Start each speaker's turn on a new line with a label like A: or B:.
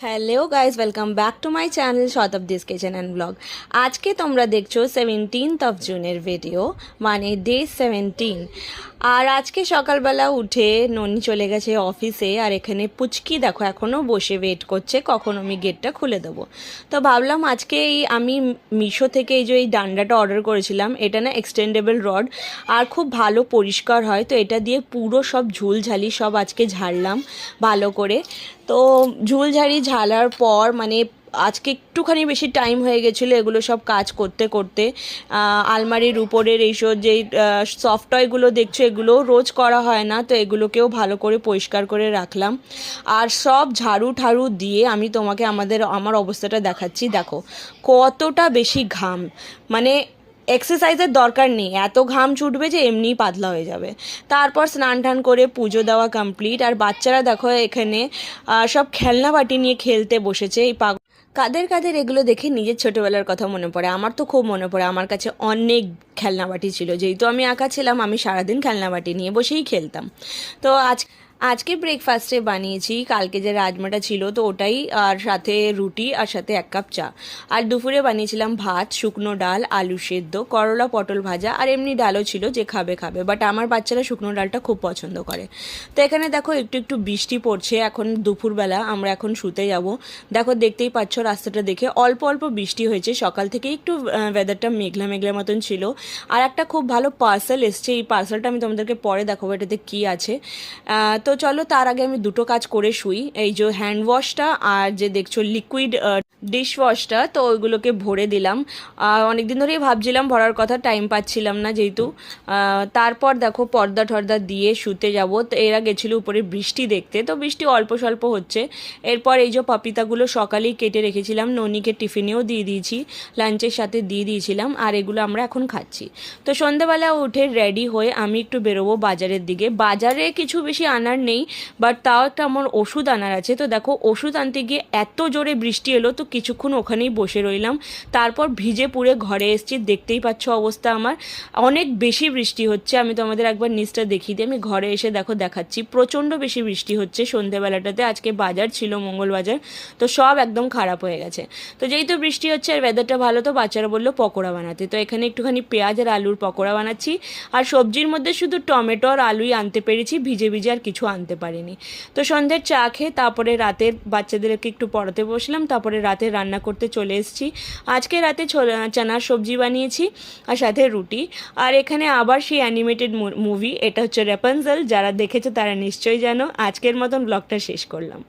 A: Hello guys, welcome back to my channel Shatabdi's kitchen and blog. আজকে তোমরা দেখছো 17th of জুনের ভিডিও, মানে ডে 17। আর আজকে সকালবেলা উঠে ননি চলে গেছে অফিসে, আর এখানে পুচকি দেখো এখনও বসে ওয়েট করছে কখন আমি গেটটা খুলে দেবো। তো ভাবলাম আজকে আমি মিশো থেকে এই ডান্ডাটা অর্ডার করেছিলাম, এটা না এক্সটেন্ডেবল রড আর খুব ভালো পরিষ্কার হয়। তো এটা দিয়ে পুরো সব ঝুলঝালি সব আজকে ঝাড়লাম ভালো করে। তো ঝুলঝাড়ি ঝালার পর মানে আজকে একটুখানি বেশি টাইম হয়ে গেছিলো এগুলো সব কাজ করতে করতে। আলমারির উপরের এইসব যেই সফট টয়গুলো দেখছো এগুলোও রোজ করা হয় না, তো এগুলোকেও ভালো করে পরিষ্কার করে রাখলাম। আর সব ঝাড়ু ঠাড়ু দিয়ে আমি তোমাকে আমার অবস্থাটা দেখাচ্ছি। দেখো কতটা বেশি ঘাম, মানে এক্সারসাইজের দরকার নেই, এত ঘাম ছুটবে যে এমনিই পাতলা হয়ে যাবে। তারপর স্নান টান করে পুজো দেওয়া কমপ্লিট। আর বাচ্চারা দেখো এখানে সব খেলনা বাটি নিয়ে খেলতে বসেছে। কাদের কাদের এগুলো দেখে নিজের ছোটোবেলার কথা মনে পড়ে। আমার তো খুব মনে পড়ে, আমার কাছে অনেক খেলনা বাটি ছিল। যেহেতু আমি একা ছিলাম, আমি সারাদিন খেলনা বাটি নিয়ে বসেই খেলতাম। তো আজকে ব্রেকফাস্টে বানিয়েছি কালকে যে রাজমাটা ছিল, তো ওটাই, আর সাথে রুটি, আর সাথে 1 কাপ চা। আর দুপুরে বানিয়েছিলাম ভাত, শুকনো ডাল, আলু সেদ্ধ, করলা পটল ভাজা, আর এমনি ডালও ছিল, যে খাবে খাবে, বাট আমার বাচ্চারা শুকনো ডালটা খুব পছন্দ করে। তো এখানে দেখো একটু একটু বৃষ্টি পড়ছে, এখন দুপুরবেলা, আমরা এখন শুতে যাব। দেখো দেখতেই পাচ্ছ রাস্তাটা দেখে, অল্প অল্প বৃষ্টি হয়েছে, সকাল থেকে একটু ওয়েদারটা মেঘলা মেঘলা মতন ছিল। আর একটা খুব ভালো পার্সেল এসছে, এই পার্সেলটা আমি তোমাদেরকে পরে দেখাবো এটাতে কী আছে। তো চলো তার আগে আমি দুটো কাজ করে শুই। এই যে হ্যান্ড ওয়াশটা আর যে দেখছো লিকুইড ডিশ ওয়াশটা, তো ওইগুলোকে ভরে দিলাম। অনেকদিন ধরেই ভাবছিলাম ভরার কথা, টাইম পাচ্ছিলাম না যেহেতু। তারপর দেখো পর্দা টর্দা দিয়ে শুতে যাব। তো এরা গেছিলো উপরে বৃষ্টি দেখতে, তো বৃষ্টি অল্প স্বল্প হচ্ছে। এরপর এই যে পাপিতাগুলো সকালেই কেটে রেখেছিলাম, ননিকে টিফিনেও দিয়ে দিয়েছি, লাঞ্চের সাথে দিয়ে দিয়েছিলাম, আর এগুলো আমরা এখন খাচ্ছি। তো সন্ধ্যেবেলা উঠে রেডি হয়ে আমি একটু বেরোবো বাজারের দিকে। বাজারে কিছু বেশি আনার নেই, বাট তাও একটা আমার ওষুধ আনার আছে। তো দেখো ওষুধ আনতে গিয়ে এত জোরে বৃষ্টি এলো, তো কিছুক্ষণ ওখানেই বসে রইলাম। তারপর ভিজে পুড়ে ঘরে এসেছি, দেখতেই পাচ্ছ অবস্থা আমার। অনেক বেশি বৃষ্টি হচ্ছে, আমি তোমাদের একবার নিচটা দেখিয়ে দিই। আমি ঘরে এসে দেখো দেখাচ্ছি, প্রচণ্ড বেশি বৃষ্টি হচ্ছে সন্ধ্যেবেলাটাতে। আজকে বাজার ছিল, মঙ্গল বাজার, তো সব একদম খারাপ হয়ে গেছে। তো যেহেতু বৃষ্টি হচ্ছে আর ওয়েদারটা ভালো, তো বাচ্চারা বললো পকোড়া বানাতে। তো এখানে একটুখানি পেঁয়াজ আর আলুর পকোড়া বানাচ্ছি। আর সবজির মধ্যে শুধু টমেটো আর আলুই আনতে পেরেছি, ভিজে ভিজে আর কিছু আনতে পারিনি। তো সন্ধ্যের চা খেয়ে তারপরে রাতের বাচ্চাদেরকে একটু পড়াতে বসলাম, তারপরে রাতে রান্না করতে চলে এসেছি। আজকে রাতে চানার সবজি বানিয়েছি আর সাথে রুটি। আর এখানে আবার সেই অ্যানিমেটেড মুভি, এটা হচ্ছে র্যাপানজেল, যারা দেখেছে তারা নিশ্চয়ই জানো। আজকের মতন ব্লগটা শেষ করলাম।